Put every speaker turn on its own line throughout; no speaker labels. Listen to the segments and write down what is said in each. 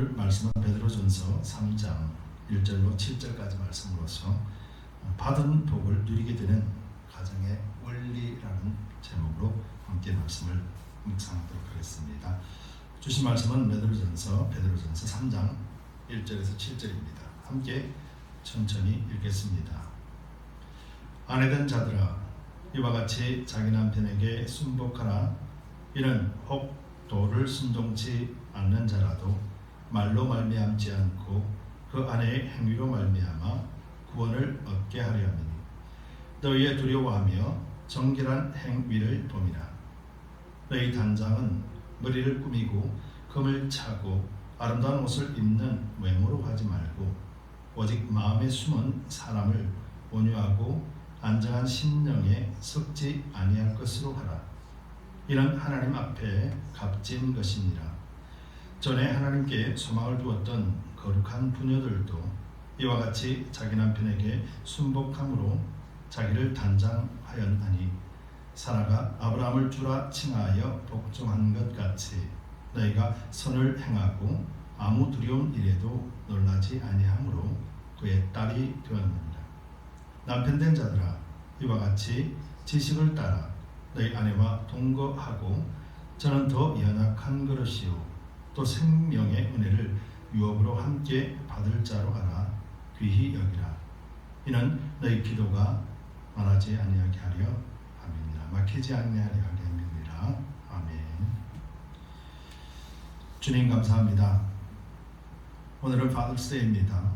말씀은 베드로전서 3장 1절로 7절까지 말씀으로서 받은 복을 누리게 되는 가정의 원리라는 제목으로 함께 말씀을 묵상하도록 하겠습니다. 주신 말씀은 베드로전서 3장 1절에서 7절입니다. 함께 천천히 읽겠습니다. 아내된 자들아, 이와 같이 자기 남편에게 순복하라. 이는 혹 도를 순종치 않는 자라도 말로 말미암지 않고 그 아내의 행위로 말미암아 구원을 얻게 하려 함이니, 너희의 두려워하며 정결한 행위를 범이라. 너희 단장은 머리를 꾸미고 금을 차고 아름다운 옷을 입는 외모로 하지 말고 오직 마음에 숨은 사람을 온유하고 안정한 심령에 섞지 아니할 것으로 하라. 이는 하나님 앞에 값진 것이니라. 전에 하나님께 소망을 두었던 거룩한 부녀들도 이와 같이 자기 남편에게 순복함으로 자기를 단장하였나니, 사라가 아브라함을 주라 칭하여 복종한 것 같이 너희가 선을 행하고 아무 두려운 일에도 놀라지 아니함으로 그의 딸이 되었느니라. 남편된 자들아, 이와 같이 지식을 따라 너희 아내와 동거하고 저는 더 연약한 그릇이요 또 생명의 은혜를 유업으로 함께 받을 자로 알아 귀히 여기라. 이는 너희 기도가 말하지 아니하게 하려 함이니라. 막히지 아니하게 함이니라. 아멘. 주님 감사합니다. 오늘은 파더스데이입니다.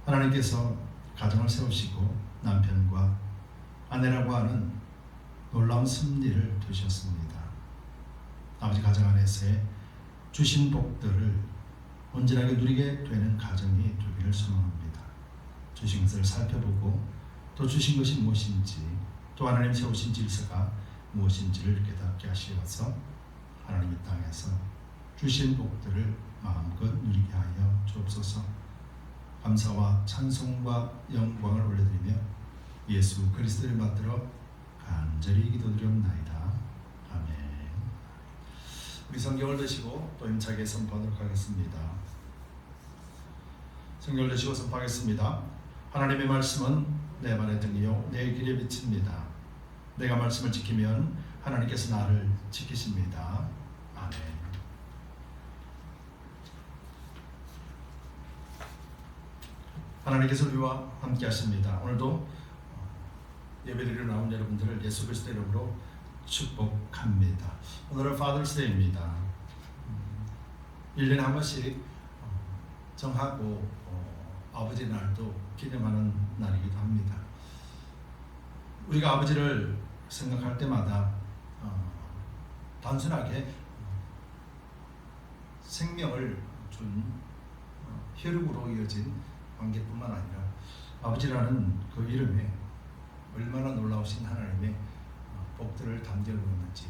하나님께서 가정을 세우시고 남편과 아내라고 하는 놀라운 섭리를 두셨습니다. 아버지 가정 안에서의 주신 복들을 온전하게 누리게 되는 가정이 되기를 소망합니다. 주신 것을 살펴보고 또 주신 것이 무엇인지, 또 하나님 세우신 질서가 무엇인지를 깨닫게 하시어서 하나님 이 땅에서 주신 복들을 마음껏 누리게 하여 주옵소서. 감사와 찬송과 영광을 올려드리며 예수 그리스도를 받들어 간절히 기도드리옵나이다. 아멘. 우리 성경을 드시고 또 힘차게 선포하도록 하겠습니다. 성경을 드시고 선포하겠습니다. 하나님의 말씀은 내 발의 등이요 내 길에 빛입니다. 내가 말씀을 지키면 하나님께서 나를 지키십니다. 아멘. 하나님께서 우리와 함께 하십니다. 오늘도 예배드리러 나온 여러분들을 예수 그리스도 이름으로 축복합니다. 오늘은 파더스데이입니다. 1년에 한 번씩 정하고 아버지 날도 기념하는 날이기도 합니다. 우리가 아버지를 생각할 때마다 단순하게 생명을 준 혈육으로 이어진 관계뿐만 아니라 아버지라는 그 이름에 얼마나 놀라우신 하나님의 복들을 담겨있고 있는지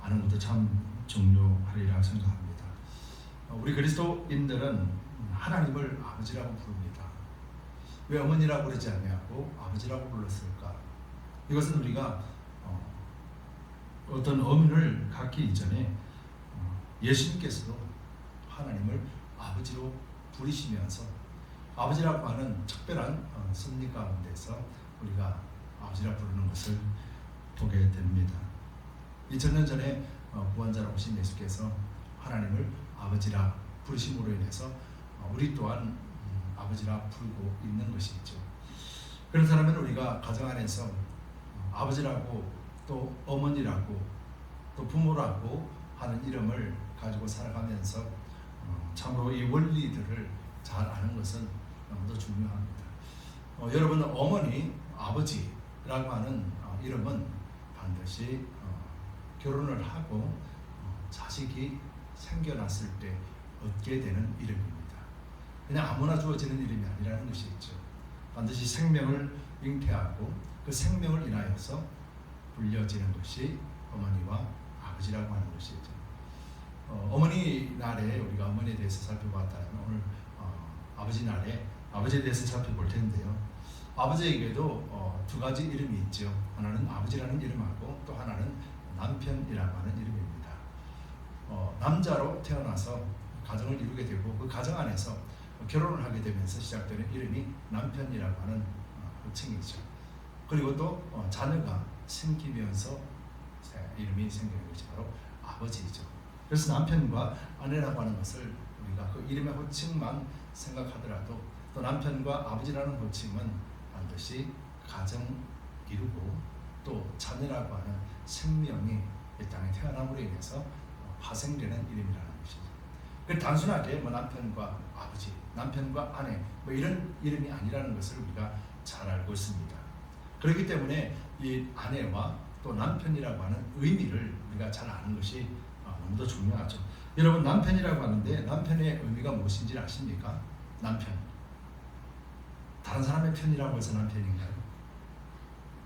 아는 것도 참 중요하리라 생각합니다. 우리 그리스도인들은 하나님을 아버지라고 부릅니다. 왜 어머니라고 그러지 않냐고 아버지라고 불렀을까? 이것은 우리가 어떤 의미를 갖기 이전에 예수님께서도 하나님을 아버지로 부르시면서 아버지라고 하는 특별한 섭리 가운데서 우리가 아버지라 부르는 것을 보게 됩니다. 2000년 전에 구원자로 오신 예수께서 하나님을 아버지라 부르심으로 인해서 우리 또한 아버지라 부르고 있는 것이죠. 그렇다면 우리가 가정 안에서 아버지라고 또 어머니라고 또 부모라고 하는 이름을 가지고 살아가면서 참으로 이 원리들을 잘 아는 것은 너무도 중요합니다. 여러분, 어머니, 아버지라고 하는 이름은 반드시 결혼을 하고 자식이 생겨났을 때 얻게 되는 이름입니다. 그냥 아무나 주어지는 이름이 아니라는 것이 있죠. 반드시 생명을 잉태하고 그 생명을 인하여서 불려지는 것이 어머니와 아버지라고 하는 것이죠. 어머니 날에 우리가 어머니에 대해서 살펴봤다면 오늘 아버지 날에 아버지에 대해서 살펴볼 텐데요. 아버지에게도 두 가지 이름이 있죠. 하나는 아버지라는 이름하고 또 하나는 남편이라고 하는 이름입니다. 남자로 태어나서 가정을 이루게 되고 그 가정 안에서 결혼을 하게 되면서 시작되는 이름이 남편이라고 하는 호칭이죠. 그리고 또 자녀가 생기면서 이름이 생기는 것이 바로 아버지이죠. 그래서 남편과 아내라고 하는 것을 우리가 그 이름의 호칭만 생각하더라도 또 남편과 아버지라는 호칭은 반드시 가정 이루고 또 자녀라고 하는 생명이 이 땅에 태어남으로 인해서 파생되는 이름이라는 것이죠. 그 단순하게 남편과 아버지, 남편과 아내 이런 이름이 아니라는 것을 우리가 잘 알고 있습니다. 그렇기 때문에 이 아내와 또 남편이라고 하는 의미를 우리가 잘 아는 것이 너무도 중요하죠. 여러분, 남편이라고 하는데 남편의 의미가 무엇인지 아십니까? 남편. 다른 사람의 편이라고 해서 남편인가요?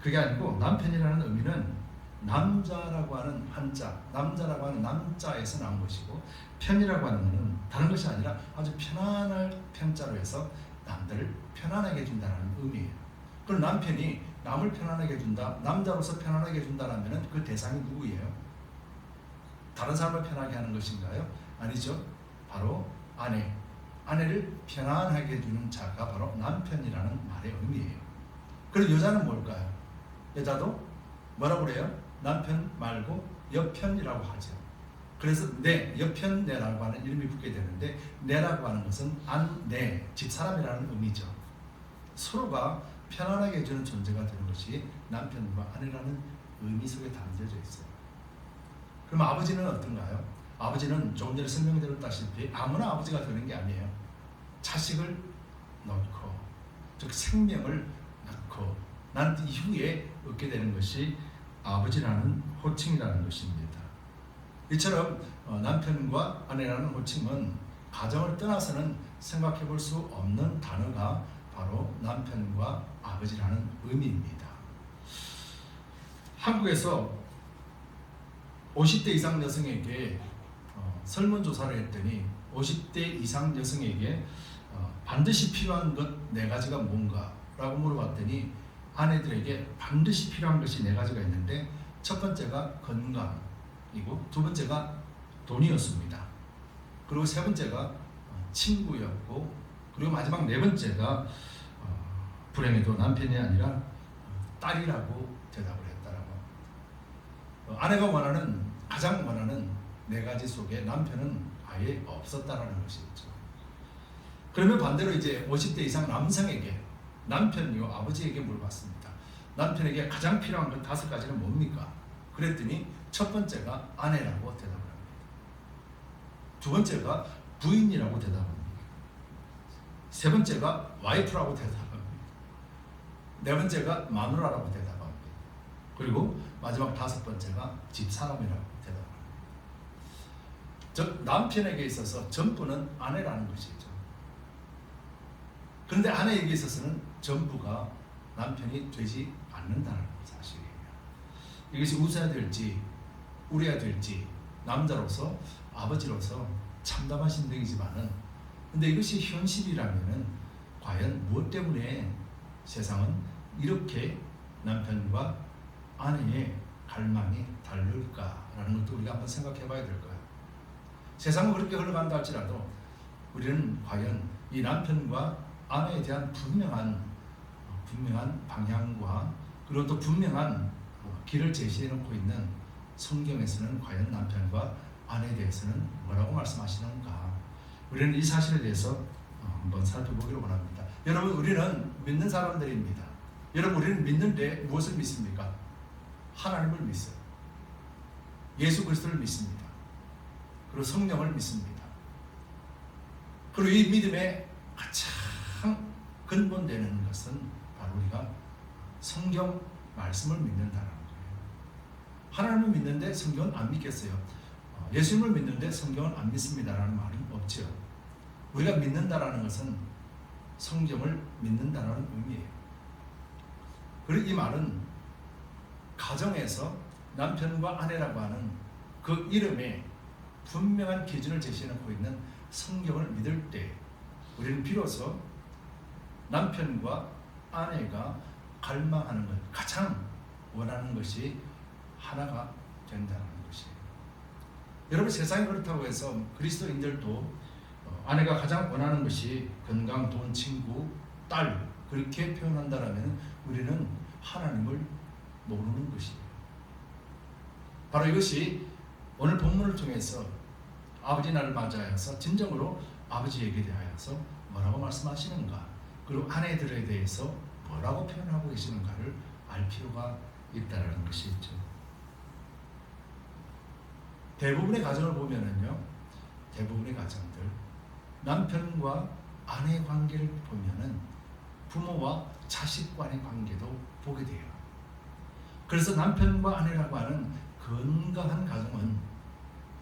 그게 아니고 남편이라는 의미는 남자라고 하는 한자, 남자라고 하는 남자에서 나온 것이고, 편이라고 하는 것은 다른 것이 아니라 아주 편안할 편자로 해서 남들을 편안하게 해준다는 의미예요. 그럼 남편이 남을 편안하게 해준다, 남자로서 편안하게 해준다라면 그 대상이 누구예요? 다른 사람을 편하게 하는 것인가요? 아니죠. 바로 아내. 아내를 편안하게 해주는 자가 바로 남편이라는 말의 의미예요. 그리고 여자는 뭘까요? 여자도 뭐라고 그래요? 남편 말고 여편이라고 하죠. 그래서 내, 여편 내라고 하는 이름이 붙게 되는데, 내라고 하는 것은 내, 집사람이라는 의미죠. 서로가 편안하게 해주는 존재가 되는 것이 남편과 아내라는 의미 속에 담겨져 있어요. 그럼 아버지는 어떤가요? 아버지는 조금 전에 설명드렸다시피 아무나 아버지가 되는 게 아니에요. 자식을 낳고, 즉 생명을 낳고 난 이후에 얻게 되는 것이 아버지라는 호칭이라는 것입니다. 이처럼 남편과 아내라는 호칭은 가정을 떠나서는 생각해 볼 수 없는 단어가 바로 남편과 아버지라는 의미입니다. 한국에서 50대 이상 여성에게 설문조사를 했더니 50대 이상 여성에게 반드시 필요한 것 4가지가 뭔가 라고 물어봤더니 아내들에게 반드시 필요한 것이 4가지가 있는데, 첫 번째가 건강이고, 두 번째가 돈이었습니다. 그리고 세 번째가 친구였고, 그리고 마지막 4번째가 불행히도 남편이 아니라 딸이라고 대답을 했다라고. 아내가 가장 원하는 4가지 속에 남편은 아예 없었다라는 것이죠. 그러면 반대로 이제 50대 이상 남성에게, 남편이요 아버지에게 물어봤습니다. 남편에게 가장 필요한 건 5가지는 뭡니까? 그랬더니 첫 번째가 아내라고 대답을 합니다. 두 번째가 부인이라고 대답합니다. 세 번째가 와이프라고 대답합니다. 4번째가 마누라라고 대답합니다. 그리고 마지막 5번째가 집사람이라고 대답합니다. 즉 남편에게 있어서 전부는 아내라는 것이죠. 그런데 아내에게 있어서는 전부가 남편이 되지 않는다는 사실이에요. 이것이 웃어야 될지 울어야 될지 남자로서 아버지로서 참담한 심정이지만은, 근데 이것이 현실이라면은 과연 무엇 때문에 세상은 이렇게 남편과 아내의 갈망이 다를까라는 것도 우리가 한번 생각해 봐야 될 거예요. 세상은 그렇게 흘러간다 할지라도 우리는 과연 이 남편과 아내에 대한 분명한 방향과 그리고 또 분명한 길을 제시해 놓고 있는 성경에서는 과연 남편과 아내에 대해서는 뭐라고 말씀하시는가, 우리는 이 사실에 대해서 한번 살펴보기를 원합니다. 여러분, 우리는 믿는 사람들입니다. 여러분, 우리는 믿는데 무엇을 믿습니까? 하나님을 믿어요. 예수 그리스도를 믿습니다. 그리고 성령을 믿습니다. 그리고 이 믿음의 가장 근본되는 것은 바로 우리가 성경 말씀을 믿는다는 거예요. 하나님을 믿는데 성경은 안 믿겠어요? 예수님을 믿는데 성경은 안 믿습니다라는 말은 없죠. 우리가 믿는다라는 것은 성경을 믿는다라는 의미예요. 그리고 이 말은 가정에서 남편과 아내라고 하는 그 이름에 분명한 기준을 제시해놓고 있는 성경을 믿을 때 우리는 비로소 남편과 아내가 갈망하는 것, 가장 원하는 것이 하나가 된다는 것이에요. 여러분, 세상이 그렇다고 해서 그리스도인들도 아내가 가장 원하는 것이 건강, 돈, 친구, 딸 그렇게 표현한다라면 우리는 하나님을 모르는 것이에요. 바로 이것이 오늘 본문을 통해서 아버지 날을 맞이하여서 진정으로 아버지에게 대하여서 뭐라고 말씀하시는가, 그리고 아내들에 대해서 뭐라고 표현하고 계시는가를 알 필요가 있다는 것이 있죠. 대부분의 가정을 보면은요, 대부분의 가정들 남편과 아내 관계를 보면은 부모와 자식 간의 관계도 보게 돼요. 그래서 남편과 아내라고 하는 건강한 가정은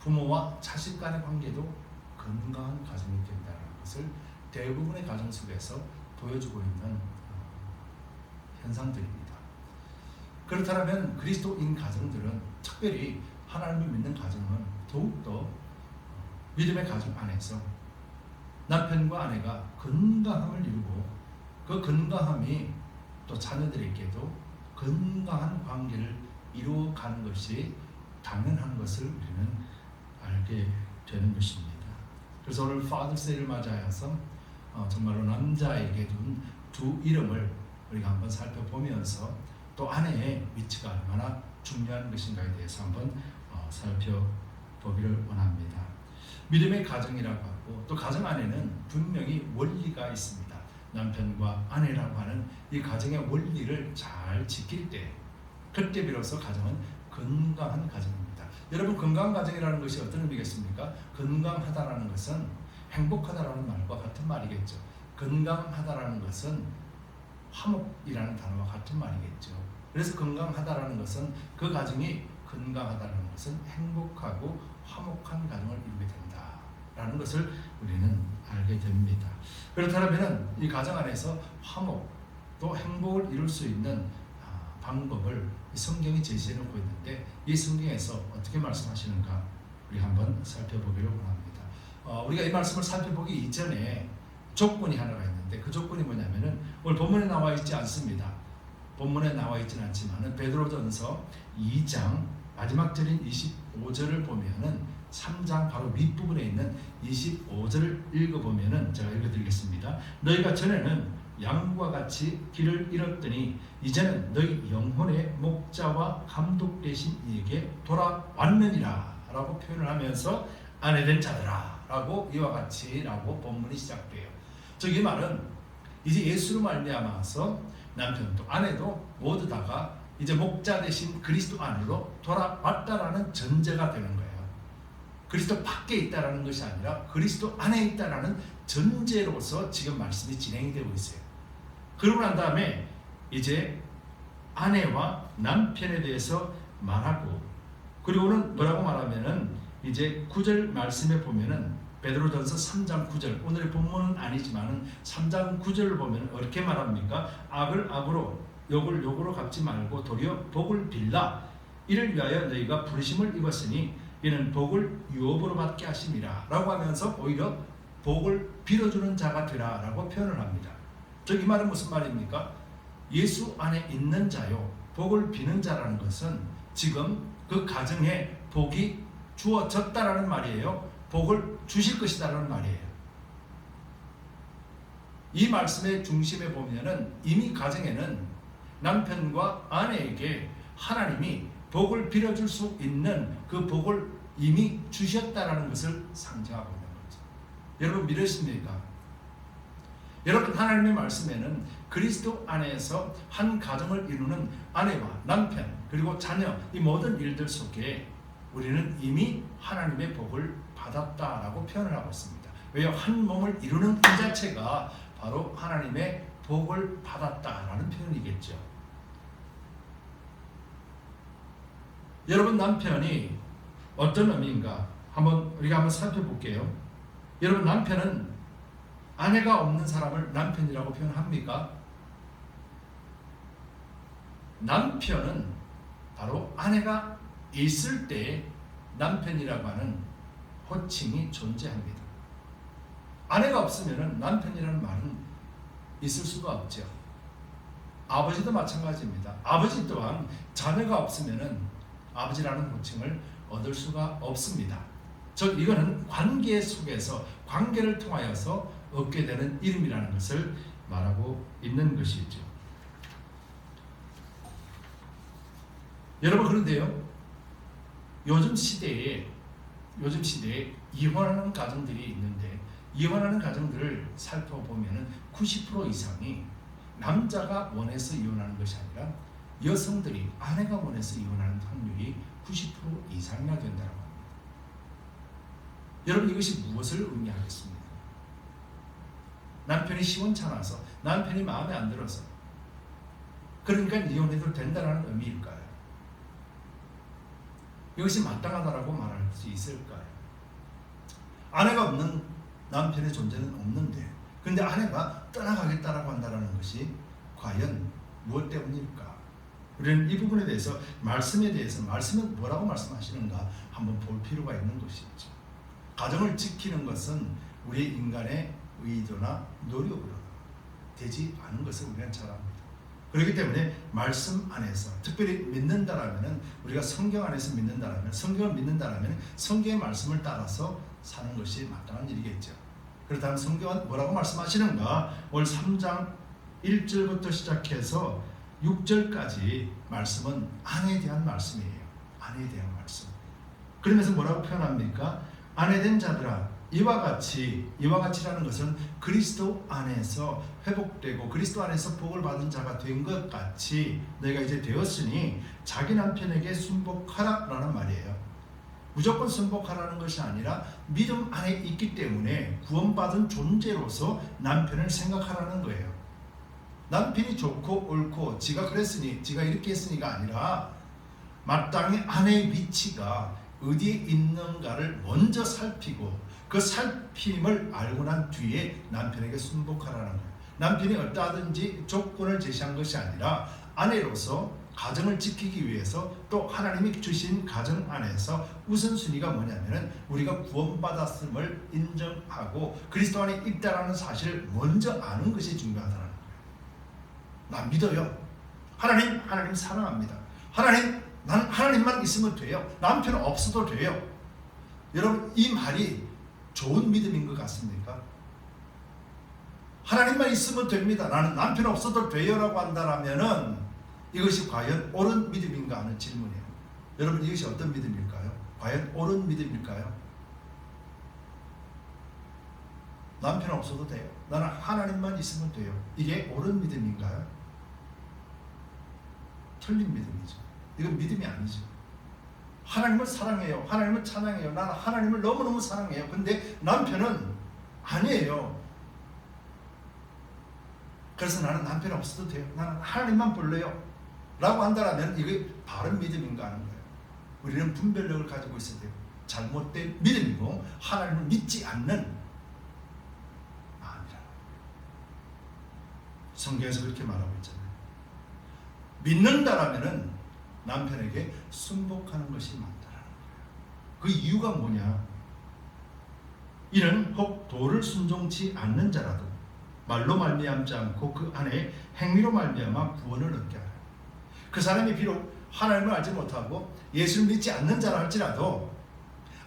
부모와 자식 간의 관계도 건강한 가정이 된다는 것을 대부분의 가정 속에서 보여주고 있는 현상들입니다. 그렇다면 그리스도인 가정들은, 특별히 하나님을 믿는 가정은 더욱더 믿음의 가정 안에서 남편과 아내가 건강함을 이루고 그 건강함이 또 자녀들에게도 건강한 관계를 이루어가는 것이 당연한 것을 우리는 알게 되는 것입니다. 그래서 오늘 파더스데이를 맞이하여서 정말로 남자에게 준 두 이름을 우리가 한번 살펴보면서 또 아내의 위치가 얼마나 중요한 것인가에 대해서 한번 살펴보기를 원합니다. 믿음의 가정이라고 하고 또 가정 안에는 분명히 원리가 있습니다. 남편과 아내라고 하는 이 가정의 원리를 잘 지킬 때, 그때 비로소 가정은 건강한 가정입니다. 여러분, 건강한 가정이라는 것이 어떤 의미겠습니까? 건강하다라는 것은 행복하다라는 말과 같은 말이겠죠. 건강하다라는 것은 화목이라는 단어와 같은 말이겠죠. 그래서 건강하다라는 것은 그 가정이 건강하다는 것은 행복하고 화목한 가정을 이루게 된다라는 것을 우리는 알게 됩니다. 그렇다면 이 가정 안에서 화목 또 행복을 이룰 수 있는 방법을 성경이 제시해 놓고 있는데, 이 성경에서 어떻게 말씀하시는가 우리 한번 살펴보기를 원합니다. 우리가 이 말씀을 살펴보기 이전에 조건이 하나가 있는데, 그 조건이 뭐냐면은 오늘 본문에 나와 있지 않습니다. 본문에 나와 있지는 않지만은 베드로전서 2장 마지막 절인 25절을 보면은 3장 바로 윗부분에 있는 25절을 읽어보면은, 제가 읽어드리겠습니다. 너희가 전에는 양과 같이 길을 잃었더니 이제는 너희 영혼의 목자와 감독 되신 이에게 돌아왔느니라 라고 표현을 하면서 아내된 자들아 라고 이와 같이 라고 본문이 시작돼요. 즉 이 말은 이제 예수로 말미암아서 남편도 아내도 모두 다가 이제 목자 되신 그리스도 안으로 돌아왔다라는 전제가 되는 거예요. 그리스도 밖에 있다라는 것이 아니라 그리스도 안에 있다라는 전제로서 지금 말씀이 진행이 되고 있어요. 그러고 난 다음에 이제 아내와 남편에 대해서 말하고, 그리고는 뭐라고 말하면은 이제 9절 말씀에 보면은 베드로전서 3장 9절, 오늘의 본문은 아니지만은 3장 9절을 보면 어떻게 말합니까? 악을 악으로 욕을 욕으로 갚지 말고 도리어 복을 빌라. 이를 위하여 너희가 부르심을 입었으니 이는 복을 유업으로 받게 하심이라 라고 하면서 오히려 복을 빌어주는 자가 되라 라고 표현을 합니다. 즉 이 말은 무슨 말입니까? 예수 안에 있는 자요, 복을 비는 자라는 것은 지금 그 가정에 복이 주어졌다라는 말이에요. 복을 주실 것이다라는 말이에요. 이 말씀의 중심에 보면은 이미 가정에는 남편과 아내에게 하나님이 복을 빌어줄 수 있는 그 복을 이미 주셨다라는 것을 상징하고 있는 거죠. 여러분 믿으십니까? 여러분, 하나님의 말씀에는 그리스도 안에서 한 가정을 이루는 아내와 남편 그리고 자녀, 이 모든 일들 속에 우리는 이미 하나님의 복을 받았다라고 표현을 하고 있습니다. 왜요? 한 몸을 이루는 이 자체가 바로 하나님의 복을 받았다라는 표현이겠죠. 여러분, 남편이 어떤 의미인가 우리가 한번 살펴볼게요. 여러분, 남편은 아내가 없는 사람을 남편이라고 표현합니까? 남편은 바로 아내가 있을 때 남편이라고 하는 호칭이 존재합니다. 아내가 없으면 남편이라는 말은 있을 수가 없죠. 아버지도 마찬가지입니다. 아버지 또한 자녀가 없으면 아버지라는 호칭을 얻을 수가 없습니다. 즉 이거는 관계 속에서 관계를 통하여서 얻게 되는 이름이라는 것을 말하고 있는 것이죠. 여러분, 그런데요, 요즘 시대에 이혼하는 가정들이 있는데, 이혼하는 가정들을 살펴보면 90% 이상이 남자가 원해서 이혼하는 것이 아니라 여성들이, 아내가 원해서 이혼하는 확률이 90% 이상이나 된다고 합니다. 여러분, 이것이 무엇을 의미하겠습니까? 남편이 시원찮아서, 남편이 마음에 안 들어서, 그러니까 이혼해도 된다는 의미일까요? 이것이 마땅하다라고 말할 수 있을까요? 아내가 없는 남편의 존재는 없는데, 그런데 아내가 떠나가겠다라고 한다는 것이 과연 무엇 때문일까? 우리는 이 부분에 대해서, 말씀은 뭐라고 말씀하시는가 한번 볼 필요가 있는 것이죠. 가정을 지키는 것은 우리 인간의 의도나 노력으로 되지 않은 것을 우리는 잘 압니다. 그렇기 때문에 말씀 안에서, 특별히 믿는다라면, 우리가 성경 안에서 믿는다라면, 성경을 믿는다라면 성경의 말씀을 따라서 사는 것이 마땅한 일이겠죠. 그렇다면 성경은 뭐라고 말씀하시는가? 오늘 3장 1절부터 시작해서 6절까지 말씀은 아내에 대한 말씀이에요. 아내에 대한 말씀. 그러면서 뭐라고 표현합니까? 아내된 자들아, 이와 같이라는 것은 그리스도 안에서 회복되고 그리스도 안에서 복을 받은 자가 된 것 같이 내가 이제 되었으니 자기 남편에게 순복하라라는 말이에요. 무조건 순복하라는 것이 아니라 믿음 안에 있기 때문에 구원받은 존재로서 남편을 생각하라는 거예요. 남편이 좋고 옳고 지가 그랬으니, 지가 이렇게 했으니가 아니라 마땅히 아내의 위치가 어디에 있는가를 먼저 살피고, 그 살핌을 알고 난 뒤에 남편에게 순복하라는 거예요. 남편이 어떠하든지 조건을 제시한 것이 아니라 아내로서 가정을 지키기 위해서, 또 하나님이 주신 가정 안에서 우선순위가 뭐냐면은 우리가 구원받았음을 인정하고 그리스도 안에 있다라는 사실을 먼저 아는 것이 중요하다는 거예요. 나 믿어요. 하나님 사랑합니다. 난 하나님만 있으면 돼요. 남편 없어도 돼요. 여러분, 이 말이 좋은 믿음인 것 같습니까? 하나님만 있으면 됩니다. 나는 남편 없어도 돼요라고 한다면은 이것이 과연 옳은 믿음인가 하는 질문이에요. 여러분, 이것이 어떤 믿음일까요? 과연 옳은 믿음일까요? 남편 없어도 돼요. 나는 하나님만 있으면 돼요. 이게 옳은 믿음인가요? 틀린 믿음이죠. 이건 믿음이 아니죠. 하나님을 사랑해요. 하나님을 찬양해요. 나는 하나님을 너무너무 사랑해요. 근데 남편은 아니에요. 그래서 나는 남편 없어도 돼요. 나는 하나님만 볼래요. 라고 한다면 이게 바른 믿음인가 하는 거예요. 우리는 분별력을 가지고 있어야 돼요. 잘못된 믿음이고 하나님을 믿지 않는 마음이라. 성경에서 그렇게 말하고 있잖아요. 믿는다라면은 남편에게 순복하는 것이 맞다라는 거예요. 그 이유가 뭐냐? 이는 혹 도를 순종치 않는 자라도 말로 말미암지 않고 그 안에 행위로 말미암아 구원을 얻게 하라. 그 사람이 비록 하나님을 알지 못하고 예수를 믿지 않는 자라 할지라도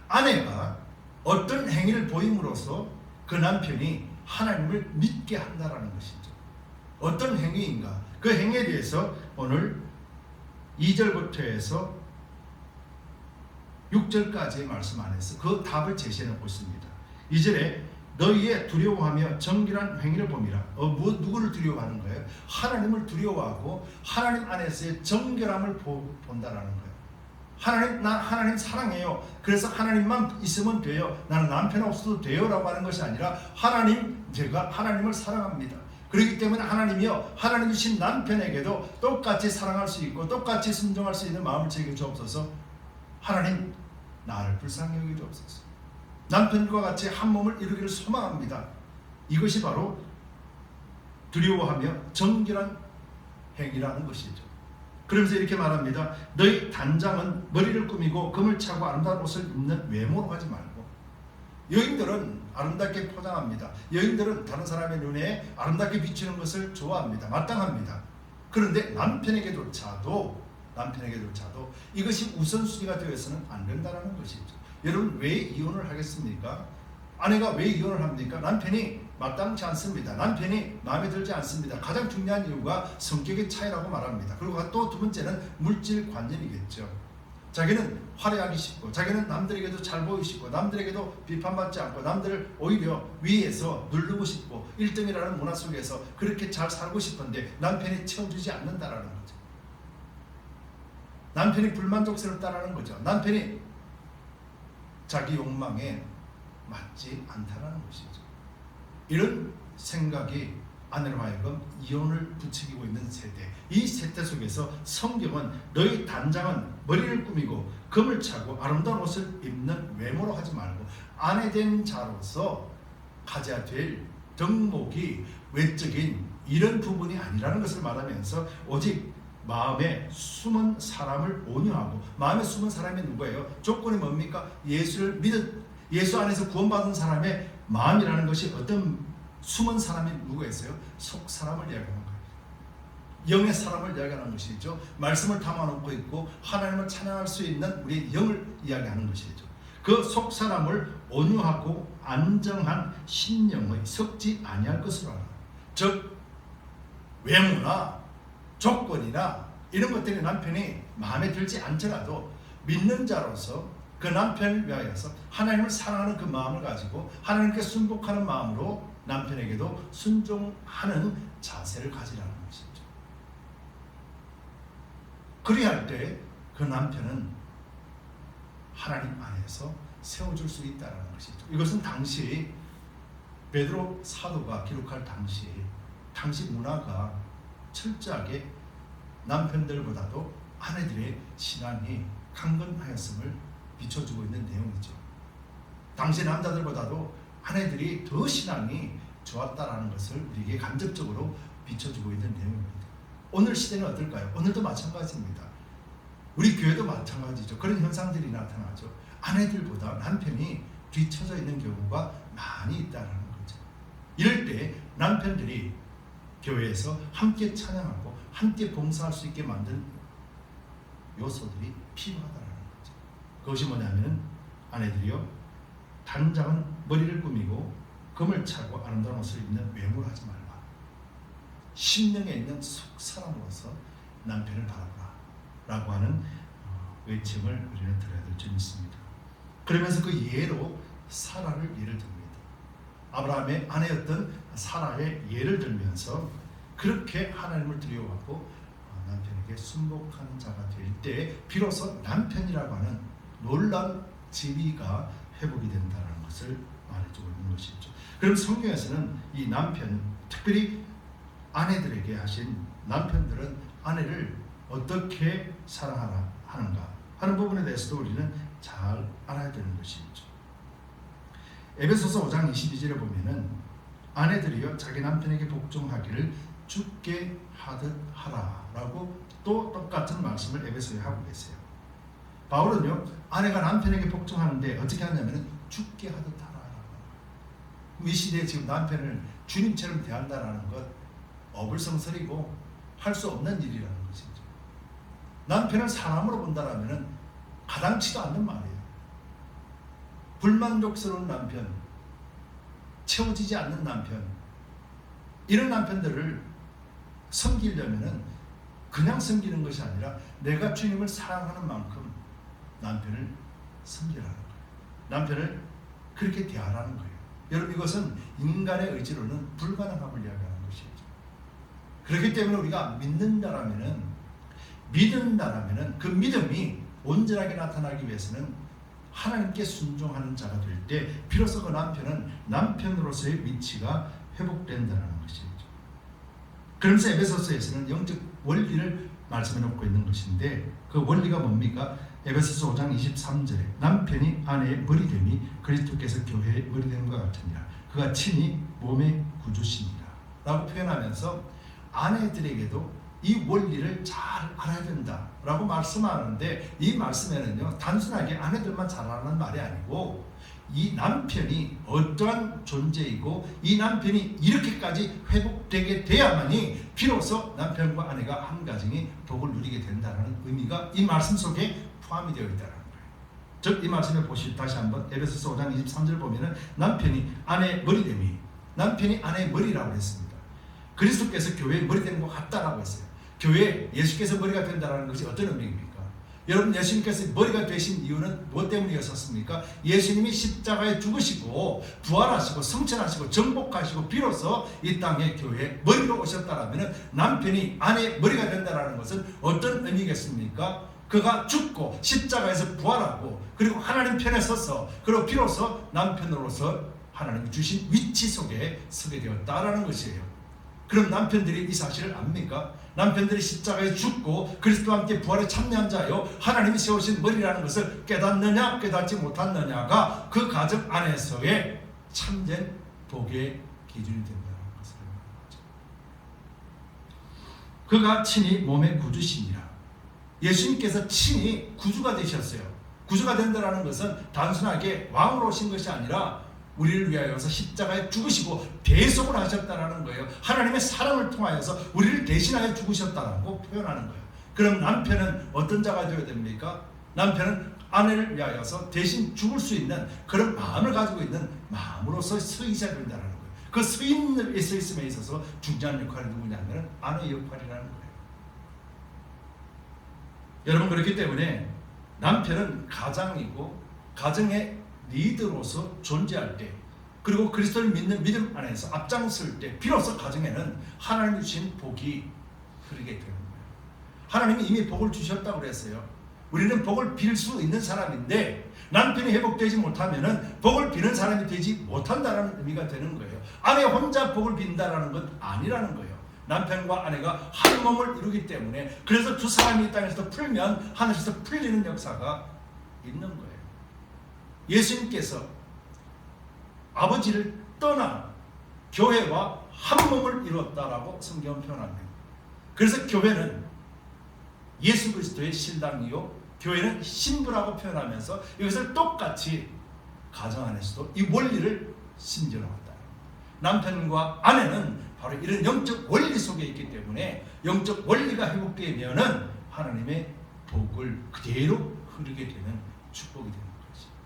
아내가 어떤 행위를 보임으로써 그 남편이 하나님을 믿게 한다라는 것이죠. 어떤 행위인가? 그 행위에 대해서 오늘 2절부터 해서 6절까지의 말씀 안에서 그 답을 제시해 놓고 있습니다. 2절에 너희의 두려워하며 정결한 행위를 봄이라. 누구를 두려워하는 거예요? 하나님을 두려워하고 하나님 안에서의 정결함을 본다라는 거예요. 난 하나님 사랑해요. 그래서 하나님만 있으면 돼요. 나는 남편 없어도 돼요 라고 하는 것이 아니라 제가 하나님을 사랑합니다. 그렇기 때문에 하나님이요, 하나님 주신 남편에게도 똑같이 사랑할 수 있고 똑같이 순종할 수 있는 마음을 제게 주옵소서. 하나님, 나를 불쌍히 여겨 주옵소서. 남편과 같이 한 몸을 이루기를 소망합니다. 이것이 바로 두려워하며 정결한 행위라는 것이죠. 그러면서 이렇게 말합니다. 너희 단장은 머리를 꾸미고 금을 차고 아름다운 옷을 입는 외모로 하지 말고. 여인들은 아름답게 포장합니다. 여인들은 다른 사람의 눈에 아름답게 비치는 것을 좋아합니다. 마땅합니다. 그런데 남편에게조차도 이것이 우선순위가 되어서는 안 된다는 것이죠. 여러분 왜 이혼을 하겠습니까? 아내가 왜 이혼을 합니까? 남편이 마땅치 않습니다. 남편이 마음에 들지 않습니다. 가장 중요한 이유가 성격의 차이라고 말합니다. 그리고 또 두 번째는 물질 관념이겠죠. 자기는 화려하기 쉽고, 자기는 남들에게도 잘 보이시고, 남들에게도 비판받지 않고, 남들을 오히려 위에서 누르고 싶고, 1등이라는 문화 속에서 그렇게 잘 살고 싶은데 남편이 채워주지 않는다라는 거죠. 남편이 불만족스럽다라는 거죠. 남편이 자기 욕망에 맞지 않다라는 것이죠. 이런 생각이 아내로 하여금 이혼을 부추기고 있는 세대, 이 세대 속에서 성경은 너희 단장은 머리를 꾸미고 금을 차고 아름다운 옷을 입는 외모로 하지 말고 아내된 자로서 가져야 될 덕목이 외적인 이런 부분이 아니라는 것을 말하면서 오직 마음에 숨은 사람을 온유하고, 마음에 숨은 사람이 누구예요? 조건이 뭡니까? 예수 안에서 구원받은 사람의 마음이라는 것이 어떤 숨은 사람이 누구였어요? 속 사람을 이야기하는 거예요. 영의 사람을 이야기하는 것이죠. 말씀을 담아놓고 있고 하나님을 찬양할 수 있는 우리의 영을 이야기하는 것이죠. 그 속 사람을 온유하고 안정한 신령의 섞지 아니할 것으로 하라. 즉 외모나 조건이나 이런 것들이 남편이 마음에 들지 않더라도 믿는 자로서 그 남편을 위하여서 하나님을 사랑하는 그 마음을 가지고 하나님께 순복하는 마음으로 남편에게도 순종하는 자세를 가지라는 것이죠. 그리할 때 그 남편은 하나님 안에서 세워줄 수 있다는 것이죠. 이것은 당시 베드로 사도가 기록할 당시 문화가 철저하게 남편들보다도 아내들의 신앙이 강건하였음을 비춰주고 있는 내용이죠. 당시 남자들보다도 아내들이 더 신앙이 좋았다라는 것을 우리에게 간접적으로 비춰주고 있는 내용입니다. 오늘 시대는 어떨까요? 오늘도 마찬가지입니다. 우리 교회도 마찬가지죠. 그런 현상들이 나타나죠. 아내들보다 남편이 뒤처져 있는 경우가 많이 있다는 거죠. 이럴 때 남편들이 교회에서 함께 찬양하고 함께 봉사할 수 있게 만든 요소들이 필요하다는 거죠. 그것이 뭐냐면 아내들이요, 단장은 머리를 꾸미고 금을 차고 아름다운 옷을 입는 외모를 하지 말라. 심령에 있는 속사람으로서 남편을 바라보라 라고 하는 외침을 우리는 들어야 될 줄 믿습니다. 그러면서 그 예로 사라를 예를 듭니다. 아브라함의 아내였던 사라의 예를 들면서 그렇게 하나님을 두려워하고 남편에게 순복하는 자가 될 때 비로소 남편이라고 하는 놀라운 지위가 회복이 된다는 것을 말해주고 있는 것이죠. 그럼 성경에서는 이 남편, 특별히 아내들에게 하신 남편들은 아내를 어떻게 사랑하라 하는가 하는 부분에 대해서도 우리는 잘 알아야 되는 것이죠. 에베소서 5장 22절에 보면은 아내들이여 자기 남편에게 복종하기를 죽게 하듯 하라라고 또 똑같은 말씀을 에베소에 하고 계세요. 바울은요, 아내가 남편에게 복종하는데 어떻게 하냐면 죽게 하듯 하라라고. 이 시대에 지금 남편을 주님처럼 대한다라는 것 어불성설이고 할 수 없는 일이라는 것이죠. 남편을 사람으로 본다라면 가당치도 않는 말이에요. 불만족스러운 남편, 채워지지 않는 남편, 이런 남편들을 섬기려면 그냥 섬기는 것이 아니라 내가 주님을 사랑하는 만큼 남편을 섬기라는 거예요. 남편을 그렇게 대하라는 거예요. 여러분, 이것은 인간의 의지로는 불가능함을 이야기하는 것이죠. 그렇기 때문에 우리가 믿는다라면 그 믿음이 온전하게 나타나기 위해서는 하나님께 순종하는 자가 될 때 비로소 그 남편은 남편으로서의 위치가 회복된다는 것이죠. 그러면서 에베소서에서는 영적 원리를 말씀해 놓고 있는 것인데 그 원리가 뭡니까? 에베소서 5장 23절에 남편이 아내의 머리됨이 그리스도께서 교회의 머리됨과 같으니라. 그가 친히 몸의 구주시니라 라고 표현하면서 아내들에게도 이 원리를 잘 알아야 된다라고 말씀하는데, 이 말씀에는요 단순하게 아내들만 잘하는 말이 아니고 이 남편이 어떠한 존재이고 이 남편이 이렇게까지 회복되게 돼야만이 비로소 남편과 아내가 한 가정이 복을 누리게 된다는 의미가 이 말씀 속에 포함이 되어 있다는 거예요. 즉 이 말씀에 보시 다시 한번 에베소서 5장 23절 보면은 남편이 아내의 머리됨이, 남편이 아내의 머리라고 했습니다. 그리스도께서 교회의 머리 되는 것 같다라고 했어요. 교회 예수께서 머리가 된다는 것이 어떤 의미입니까? 여러분, 예수님께서 머리가 되신 이유는 무엇 때문이었습니까? 예수님이 십자가에 죽으시고 부활하시고 승천하시고 정복하시고 비로소 이 땅에 교회에 머리로 오셨다라면 남편이 아내의 머리가 된다는 것은 어떤 의미겠습니까? 그가 죽고 십자가에서 부활하고 그리고 하나님 편에 서서 그리고 비로소 남편으로서 하나님이 주신 위치 속에 서게 되었다라는 것이에요. 그럼 남편들이 이 사실을 압니까? 남편들이 십자가에 죽고 그리스도와 함께 부활에 참여한 자요 하나님이 세우신 머리라는 것을 깨닫느냐 깨닫지 못하느냐가 그 가정 안에서의 참된 복의 기준이 된다는 것을 말하죠. 그가 친히 몸의 구주시니라. 예수님께서 친히 구주가 되셨어요. 구주가 된다는 것은 단순하게 왕으로 오신 것이 아니라 우리를 위하여서 십자가에 죽으시고 배속을 하셨다는 거예요. 하나님의 사랑을 통하여서 우리를 대신하여 죽으셨다고 표현하는 거예요. 그럼 남편은 어떤 자가 되어야 됩니까? 남편은 아내를 위하여서 대신 죽을 수 있는 그런 마음을 가지고 있는 마음으로서 서의자 된다는 거예요. 그 서인을 서 있음에 있어서 중요한 역할이 누구냐면 아내의 역할이라는 거예요. 여러분, 그렇기 때문에 남편은 가장이고 가정의 리더로서 존재할 때 그리고 그리스도를 믿는 믿음 안에서 앞장설 때 비로소 가정에는 하나님이 주신 복이 흐르게 되는 거예요. 하나님이 이미 복을 주셨다고 그랬어요. 우리는 복을 빌 수 있는 사람인데 남편이 회복되지 못하면 복을 비는 사람이 되지 못한다는 의미가 되는 거예요. 아내 혼자 복을 빈다는 건 아니라는 거예요. 남편과 아내가 한 몸을 이루기 때문에 그래서 두 사람이 이 땅에서 풀면 하늘에서 풀리는 역사가 있는 거예요. 예수님께서 아버지를 떠나 교회와 한 몸을 이뤘다라고 성경은 표현합니다. 그래서 교회는 예수 그리스도의 신랑이요 교회는 신부라고 표현하면서 이것을 똑같이 가정 안에서도 이 원리를 심겨놓았다. 남편과 아내는 바로 이런 영적 원리 속에 있기 때문에 영적 원리가 회복되면은 하나님의 복을 그대로 흐르게 되는 축복이 되는 것입니다.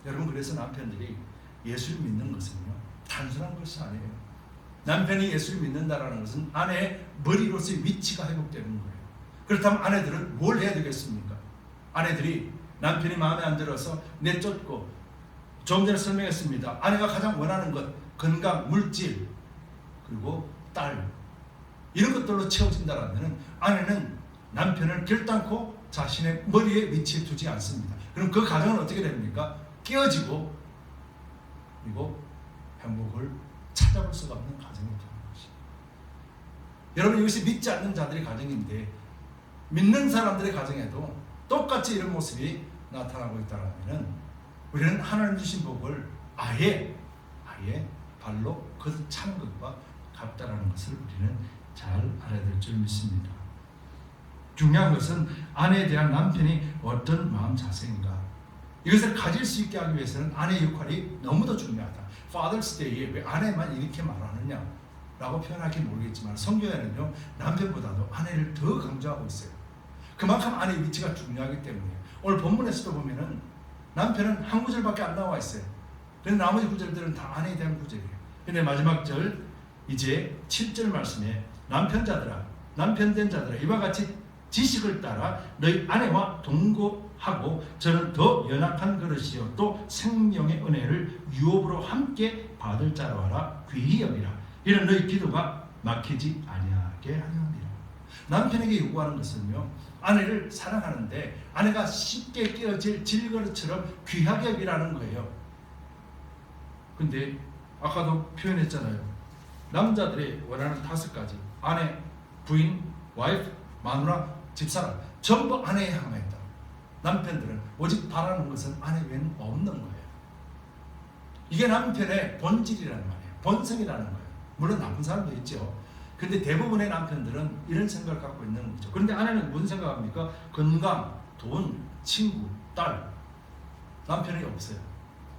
여러분, 그래서 남편들이 예수를 믿는 것은요 단순한 것이 아니에요. 남편이 예수를 믿는다라는 것은 아내의 머리로서의 위치가 회복되는 거예요. 그렇다면 아내들은 뭘 해야 되겠습니까? 아내들이 남편이 마음에 안 들어서 내쫓고, 조금 전에 설명했습니다. 아내가 가장 원하는 것, 건강, 물질, 그리고 딸, 이런 것들로 채워진다라면 아내는 남편을 결단코 자신의 머리에 위치해 두지 않습니다. 그럼 그 가정은 어떻게 됩니까? 깨어지고 그리고 행복을 찾아볼 수가 없는 가정이 되는 것입니다. 여러분, 이것이 믿지 않는 자들의 가정인데 믿는 사람들의 가정에도 똑같이 이런 모습이 나타나고 있다면 우리는 하나님 주신 복을 아예 발로 걷어차는 것과 같다라는 것을 우리는 잘 알아야 될 줄 믿습니다. 중요한 것은 아내에 대한 남편이 어떤 마음 자세인가, 이것을 가질 수 있게 하기 위해서는 아내의 역할이 너무도 중요하다. Father's Day에 왜 아내만 이렇게 말하느냐 라고 표현할지 모르겠지만 성경에는요 남편보다도 아내를 더 강조하고 있어요. 그만큼 아내의 위치가 중요하기 때문에 오늘 본문에서도 보면은 남편은 한 구절밖에 안 나와 있어요. 그런데 나머지 구절들은 다 아내에 대한 구절이에요. 근데 마지막 절 이제 7절 말씀에 남편자들아, 남편된 자들아, 이와 같이 지식을 따라 너희 아내와 동거하고 저는 더 연약한 그릇이요 또 생명의 은혜를 유업으로 함께 받을 자로 하라. 귀히 여기라. 이는 너희 기도가 막히지 아니하게 하느니라. 남편에게 요구하는 것은요, 아내를 사랑하는데 아내가 쉽게 깨어질 질그릇처럼 귀하게 여기라는 거예요. 근데 아까도 표현했잖아요. 남자들이 원하는 5가지, 아내, 부인, 와이프, 마누라, 집사람, 전부 아내에 향하였다. 남편들은 오직 바라는 것은 아내 외에는 없는 거예요. 이게 남편의 본질이라는 말이에요. 본성이라는 거예요. 물론 나쁜 사람도 있죠. 근데 대부분의 남편들은 이런 생각을 갖고 있는 거죠. 그런데 아내는 무슨 생각합니까? 건강, 돈, 친구, 딸. 남편이 없어요.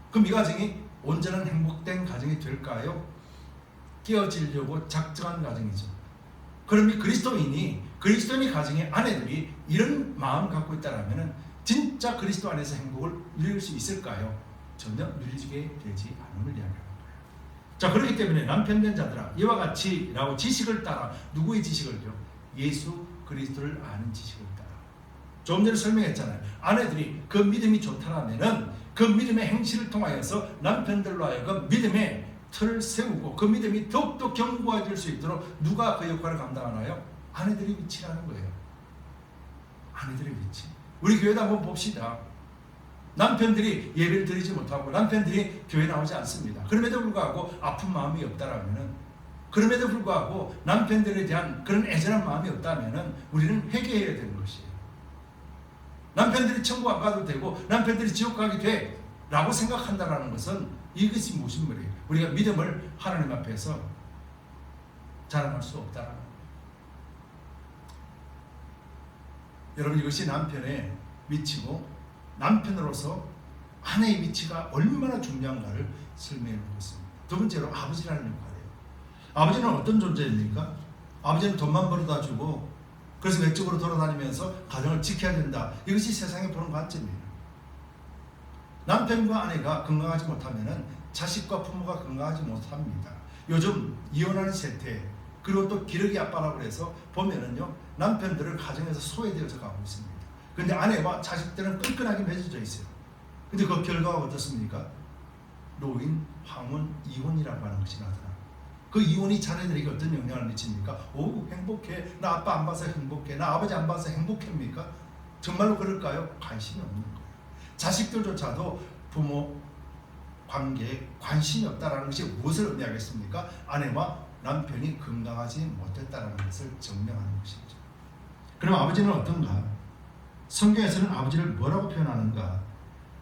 그럼 이 가정이 온전한 행복된 가정이 될까요? 깨어지려고 작정한 가정이죠. 그럼 이 그리스도인이 가정의 아내들이 이런 마음을 갖고 있다면 진짜 그리스도 안에서 행복을 누릴 수 있을까요? 전혀 누리게 되지 않음을 이야기합니다. 자, 그렇기 때문에 남편 된 자들아 이와 같이라고 지식을 따라, 누구의 지식을요? 예수 그리스도를 아는 지식을 따라. 조금 전에 설명했잖아요. 아내들이 그 믿음이 좋다라면은 그 믿음의 행실을 통하여서 남편들로 하여금 믿음의 틀을 세우고 그 믿음이 더욱더 견고해질 수 있도록 누가 그 역할을 감당하나요? 아내들의 위치라는 거예요. 아내들의 위치. 우리 교회도 한번 봅시다. 남편들이 예배를 드리지 못하고 남편들이 교회 나오지 않습니다. 그럼에도 불구하고 아픈 마음이 없다라면은, 그럼에도 불구하고 남편들에 대한 그런 애절한 마음이 없다면은 우리는 회개해야 되는 것이에요. 남편들이 천국 안 가도 되고 남편들이 지옥 가게 돼 라고 생각한다라는 것은 이것이 무슨 말이에요? 우리가 믿음을 하나님 앞에서 자랑할 수 없다라는 거예요. 여러분, 이것이 남편의 위치고 남편으로서 아내의 위치가 얼마나 중요한가를 설명해 놓고 있습니다. 두 번째로 아버지라는 역할이에요. 아버지는 어떤 존재입니까? 아버지는 돈만 벌어다 주고 그래서 외적으로 돌아다니면서 가정을 지켜야 된다. 이것이 세상이 보는 관점이에요. 남편과 아내가 건강하지 못하면 자식과 부모가 건강하지 못합니다. 요즘 이혼하는 세태, 그리고 또 기러기 아빠라고 해서 보면은요, 남편들을 가정에서 소외되어서 가고 있습니다. 그런데 아내와 자식들은 끈끈하게 맺어져 있어요. 근데 그 결과가 어떻습니까? 노인, 황혼, 이혼이라고 하는 것이 나타납니다. 그 이혼이 자녀들에게 어떤 영향을 미칩니까? 오, 행복해. 나 아빠 안 봐서 행복해. 나 아버지 안 봐서 행복합니까? 정말로 그럴까요? 관심이 없는 거예요. 자식들조차도 부모 관계에 관심이 없다는 것이 무엇을 의미하겠습니까? 아내와 남편이 건강하지 못했다는 것을 증명하는 것이죠. 그럼 아버지는 어떤가? 성경에서는 아버지를 뭐라고 표현하는가?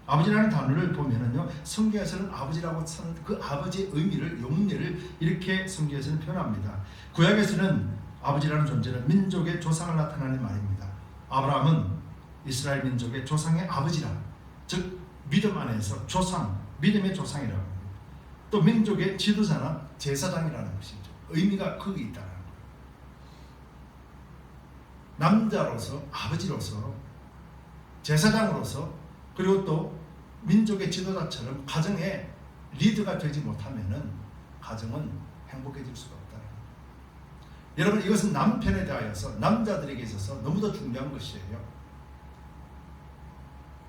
아버지라는 단어를 보면은요, 성경에서는 아버지라고 쓰는 그 아버지의 의미를, 용례를 이렇게 성경에서는 표현합니다. 구약에서는 아버지라는 존재는 민족의 조상을 나타내는 말입니다. 아브라함은 이스라엘 민족의 조상의 아버지라, 즉 믿음 안에서 조상, 믿음의 조상이라고 합니다. 또 민족의 지도자나 제사장이라는 것이죠. 의미가 거기 있다는 거예요. 남자로서, 아버지로서, 제사장으로서, 그리고 또 민족의 지도자처럼 가정의 리더가 되지 못하면은 가정은 행복해질 수가 없다는 거예요. 여러분, 이것은 남편에 대하여서 남자들에게 있어서 너무도 중요한 것이에요.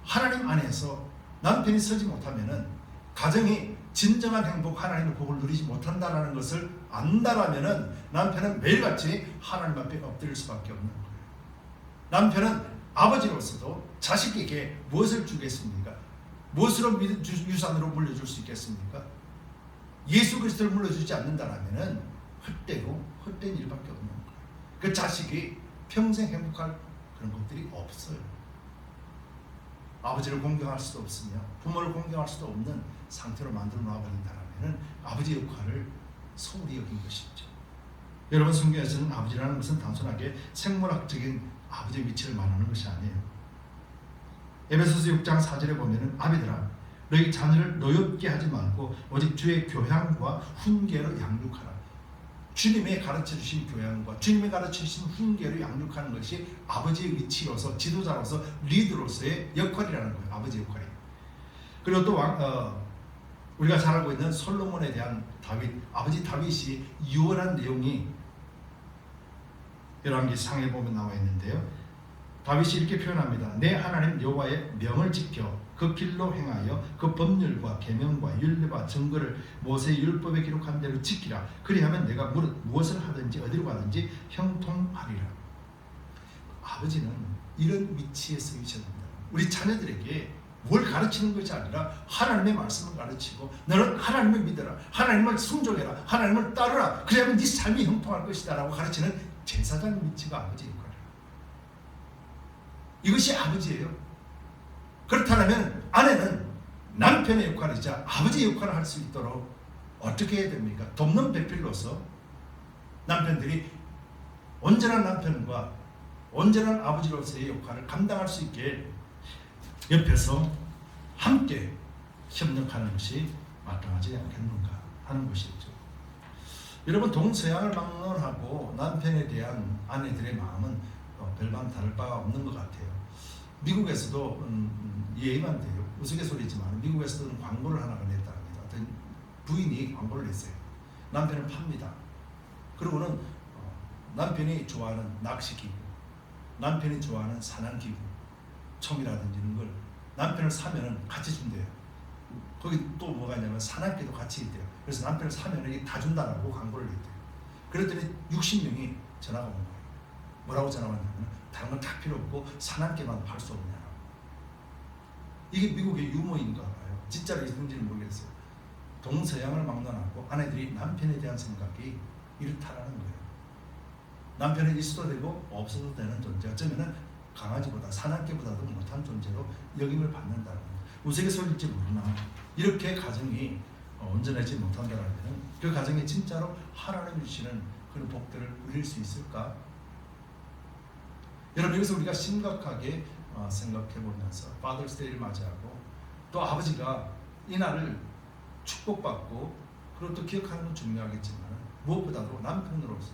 하나님 안에서 남편이 서지 못하면은 가정이 진정한 행복, 하나님의 복을 누리지 못한다는 것을 안다라면은 남편은 매일같이 하나님 앞에 엎드릴 수밖에 없는 거예요. 남편은 아버지로서도 자식에게 무엇을 주겠습니까? 무엇으로 유산으로 물려줄 수 있겠습니까? 예수 그리스도를 물려주지 않는다라면은 헛된 일밖에 없는 거예요. 그 자식이 평생 행복할 그런 것들이 없어요. 아버지를 공경할 수도 없으며 부모를 공경할 수도 없는 상태로 만들어 놔버린다라면은 아버지 역할을 소홀히 여긴 것이죠. 여러분, 성경에서는 아버지라는 것은 단순하게 생물학적인 아버지의 위치를 말하는 것이 아니에요. 에베소서 6장 4절에 보면은 아비들아, 너희 자녀를 노엽게 하지 말고 오직 주의 교양과 훈계로 양육하라. 주님의 가르쳐주신 교양과 주님의 가르쳐주신 훈계로 양육하는 것이 아버지의 위치로서, 지도자로서, 리더로서의 역할이라는 거예요. 아버지 역할이. 그리고 또 우리가 잘 알고 있는 솔로몬에 대한 다윗, 아버지 다윗이 유언한 내용이 열왕기상에 보면 나와 있는데요. 다윗이 이렇게 표현합니다. 내 하나님 여호와의 명을 지켜 그 길로 행하여 그 법률과 계명과 율례와 증거를 모세의 율법에 기록한 대로 지키라. 그리하면 내가 무엇을 하든지 어디로 가든지 형통하리라. 아버지는 이런 위치에 서있어야 됩니다. 우리 자녀들에게 뭘 가르치는 것이 아니라 하나님의 말씀을 가르치고 너는 하나님을 믿어라, 하나님을 순종해라, 하나님을 따르라. 그래야만 네 삶이 형통할 것이다 라고 가르치는 제사장 위치가 아버지의 역할이에요. 이것이 아버지예요. 그렇다면 아내는 남편의 역할이자 아버지의 역할을 할 수 있도록 어떻게 해야 됩니까? 돕는 배필로서 남편들이 온전한 남편과 온전한 아버지로서의 역할을 감당할 수 있게 옆에서 함께 협력하는 것이 마땅하지 않겠는가 하는 것이죠. 여러분, 동서양을 막론하고 남편에 대한 아내들의 마음은 별반 다를 바가 없는 것 같아요. 미국에서도 예의만 돼요. 우스갯소리지만 미국에서도 광고를 하나가 냈답니다. 어떤 부인이 광고를 냈어요. 남편을 팝니다. 그리고는 남편이 좋아하는 낚시기구, 남편이 좋아하는 사냥기구, 총이라든지 이런 걸 남편을 사면은 같이 준대요. 거기 또 뭐가 있냐면 사냥개도 같이 있대요. 그래서 남편을 사면은 이게 다 준다라고 광고를 냈대요. 그랬더니 60명이 전화가 온 거예요. 뭐라고 전화가 왔냐면 다른 건 다 필요 없고 사냥개만 팔 수 없냐고. 이게 미국의 유머인가 봐요. 진짜로 있는지는 모르겠어요. 동서양을 막론하고 아내들이 남편에 대한 생각이 이렇다라는 거예요. 남편은 있어도 되고 없어도 되는 존재, 어쩌면 강아지보다 사냥개보다도 못한 존재로 여김을 받는다는 거예요. 우스갯소리일지 모르나 이렇게 가정이 온전하지 못한다면 그 가정에 진짜로 하나님 주시는 그런 복들을 누릴 수 있을까? 여러분, 여기서 우리가 심각하게 생각해보면서 파더스 데이를 맞이하고 또 아버지가 이날을 축복받고 그리고 또 기억하는 건 중요하겠지만 무엇보다도 남편으로서,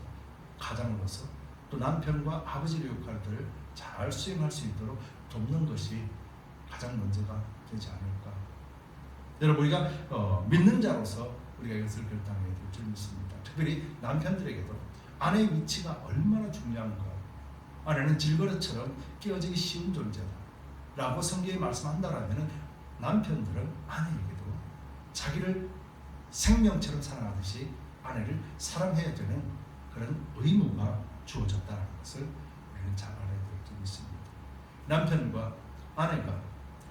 가장으로서 또 남편과 아버지의 역할들을 잘 수행할 수 있도록 돕는 것이 가장 먼저가 되지 않을까. 여러분, 우리가 믿는 자로서 우리가 이것을 결단해야 될 줄 믿습니다. 특별히 남편들에게도 아내의 위치가 얼마나 중요한가. 아내는 질거릇처럼 끼어지기 쉬운 존재다 라고 성경이 말씀한다라면 남편들은 아내에게도 자기를 생명처럼 사랑하듯이 아내를 사랑해야 되는 그런 의무가 주어졌다는 것을 우리는 잘 알아야 될 줄 믿습니다. 남편과 아내가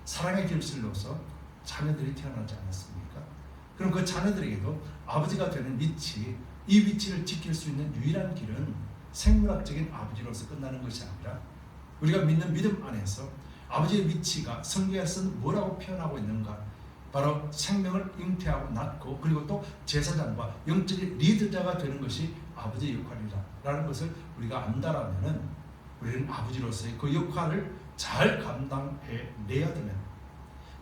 사랑의 결실로서 자녀들이 태어나지 않았습니까? 그럼 그 자녀들에게도 아버지가 되는 위치, 이 위치를 지킬 수 있는 유일한 길은 생물학적인 아버지로서 끝나는 것이 아니라 우리가 믿는 믿음 안에서 아버지의 위치가 성경에서는 뭐라고 표현하고 있는가? 바로 생명을 잉태하고 낳고 그리고 또 제사장과 영적인 리더자가 되는 것이 아버지의 역할이라는 것을 우리가 안다라면 우리는 아버지로서의 그 역할을 잘 감당해내야 됩니다.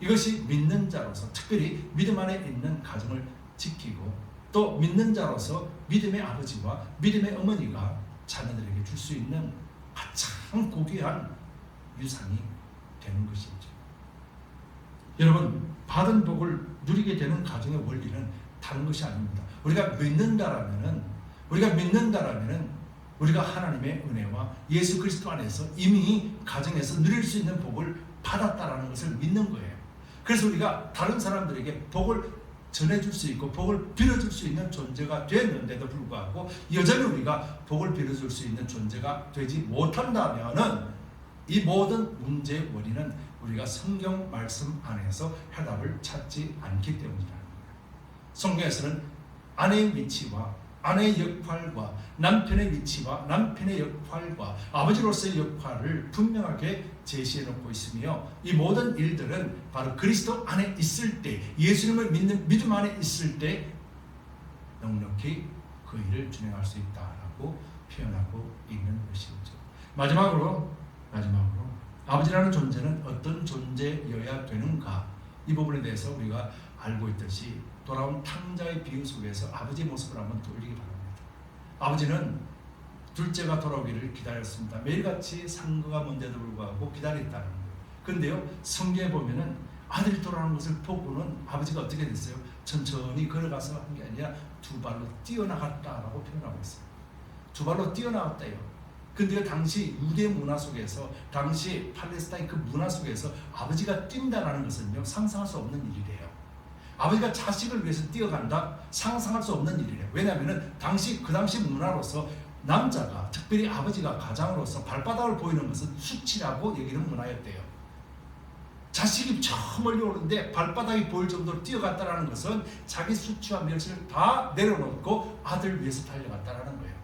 이것이 믿는 자로서 특별히 믿음 안에 있는 가정을 지키고 또 믿는 자로서 믿음의 아버지와 믿음의 어머니가 자녀들에게 줄 수 있는 가장 고귀한 유산이 되는 것이죠. 여러분, 받은 복을 누리게 되는 가정의 원리는 다른 것이 아닙니다. 우리가 믿는다라면은 우리가 하나님의 은혜와 예수 그리스도 안에서 이미 가정에서 누릴 수 있는 복을 받았다라는 것을 믿는 거예요. 그래서 우리가 다른 사람들에게 복을 전해줄 수 있고 복을 빌어줄 수 있는 존재가 됐는데도 불구하고 여전히 우리가 복을 빌어줄 수 있는 존재가 되지 못한다면은 이 모든 문제의 원인은 우리가 성경 말씀 안에서 해답을 찾지 않기 때문이라는 거예요. 성경에서는 아내의 위치와 아내의 역할과 남편의 위치와 남편의 역할과 아버지로서의 역할을 분명하게 제시해 놓고 있으며 이 모든 일들은 바로 그리스도 안에 있을 때, 예수님을 믿는 믿음 안에 있을 때 넉넉히 그 일을 진행할 수 있다라고 표현하고 있는 것이죠. 마지막으로 아버지라는 존재는 어떤 존재여야 되는가, 이 부분에 대해서 우리가 알고 있듯이 돌아온 탕자의 비유 속에서 아버지의 모습을 한번 돌리기 바랍니다. 아버지는 둘째가 돌아오기를 기다렸습니다. 매일같이 상거가 먼데도 불구하고 기다렸다는 거예요. 그런데요, 성경에 보면은 아들이 돌아오는 것을 보고는 아버지가 어떻게 됐어요? 천천히 걸어가서 한 게 아니라 두 발로 뛰어나갔다라고 표현하고 있어요. 두 발로 뛰어나갔다요. 근데요, 당시 유대 문화 속에서, 당시 팔레스타인 그 문화 속에서 아버지가 뛴다라는 것은요, 상상할 수 없는 일이래요. 아버지가 자식을 위해서 뛰어간다? 상상할 수 없는 일이래요. 왜냐하면 그 당시 문화로서 남자가, 특별히 아버지가 가장으로서 발바닥을 보이는 것은 수치라고 여기는 문화였대요. 자식이 저 멀리 오는데 발바닥이 보일 정도로 뛰어갔다라는 것은 자기 수치와 멸시를 다 내려놓고 아들 위해서 달려갔다라는 거예요.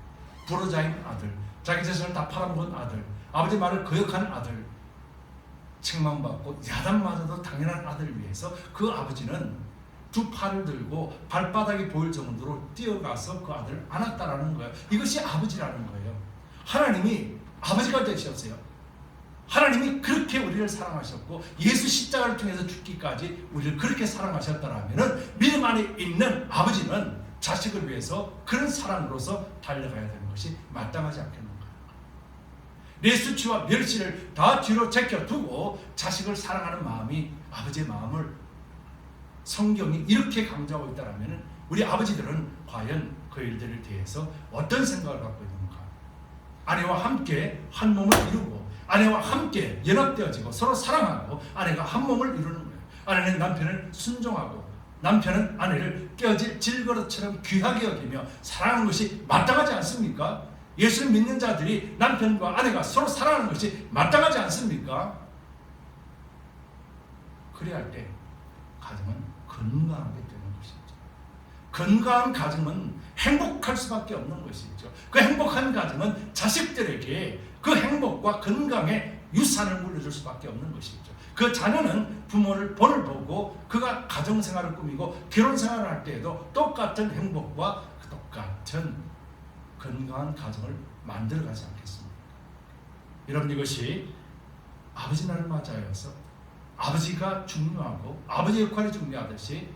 부러자인 아들, 자기 재산을 다 팔아먹은 아들, 아버지 말을 거역하는 아들, 책망받고 야단맞아도 당연한 아들을 위해서 그 아버지는 두 팔을 들고 발바닥이 보일 정도로 뛰어가서 그 아들을 안았다라는 거예요. 이것이 아버지라는 거예요. 하나님이 아버지가 되셨어요. 하나님이 그렇게 우리를 사랑하셨고 예수 십자가를 통해서 죽기까지 우리를 그렇게 사랑하셨다라면 믿음 안에 있는 아버지는 자식을 위해서 그런 사랑으로서 달려가야 되는 것이 마땅하지 않겠는가. 내 수치와 멸시를 다 뒤로 제껴두고 자식을 사랑하는 마음이 아버지의 마음을 성경이 이렇게 강조하고 있다면 우리 아버지들은 과연 그 일들에 대해서 어떤 생각을 갖고 있는가? 아내와 함께 한 몸을 이루고 아내와 함께 연합되어지고 서로 사랑하고 아내가 한 몸을 이루는 거예요. 아내는 남편을 순종하고 남편은 아내를 깨어질 질그릇처럼 귀하게 여기며 사랑하는 것이 마땅하지 않습니까? 예수를 믿는 자들이 남편과 아내가 서로 사랑하는 것이 마땅하지 않습니까? 그래야 할 때 가정은 건강하게 되는 것이죠. 건강한 가정은 행복할 수밖에 없는 것이죠. 그 행복한 가정은 자식들에게 그 행복과 건강의 유산을 물려줄 수밖에 없는 것이죠. 그 자녀는 부모를 본을 보고 그가 가정생활을 꾸미고 결혼생활을 할 때에도 똑같은 행복과 똑같은 건강한 가정을 만들어가지 않겠습니까? 여러분, 이것이 아버지 날을 맞아서 아버지가 중요하고 아버지 역할이 중요하듯이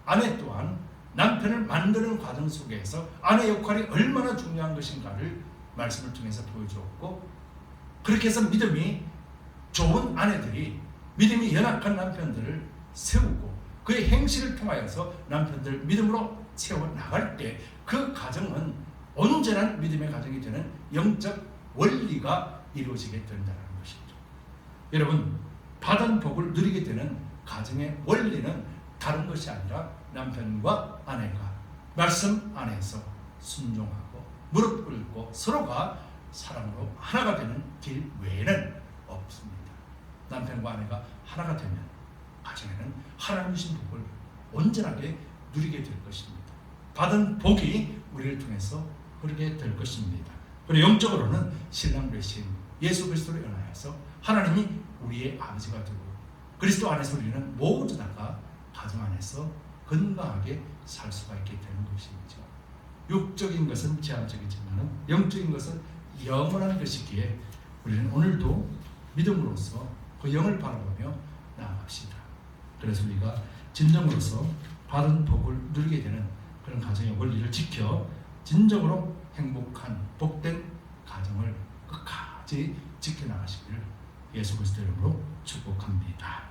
아내 또한 남편을 만드는 과정 속에서 아내 역할이 얼마나 중요한 것인가를 말씀을 통해서 보여주었고, 그렇게 해서 믿음이 좋은 아내들이 믿음이 연약한 남편들을 세우고 그의 행실을 통하여서 남편들을 믿음으로 세워나갈 때 그 가정은 온전한 믿음의 가정이 되는 영적 원리가 이루어지게 된다는 것이죠. 여러분, 받은 복을 누리게 되는 가정의 원리는 다른 것이 아니라 남편과 아내가 말씀 안에서 순종하고 무릎 꿇고 서로가 사랑으로 하나가 되는 길 외에는 없습니다. 남편과 아내가 하나가 되면 가정에는 하나님 주신 복을 온전하게 누리게 될 것입니다. 받은 복이 우리를 통해서 흐르게 될 것입니다. 그리고 영적으로는 신랑 되신 예수 그리스도를 연하여서 하나님이 우리의 아버지가 되고 그리스도 안에서 우리는 모두 다가 가정 안에서 건강하게 살 수가 있게 되는 것이죠. 육적인 것은 제한적이지만 영적인 것은 영원한 것이기에 우리는 오늘도 믿음으로써 그 영을 바라보며 나아갑시다. 그래서 우리가 진정으로서 받은 복을 누리게 되는 그런 가정의 원리를 지켜 진정으로 행복한 복된 가정을 끝까지 지켜나가시기를 예수 그리스도 이름으로 축복합니다.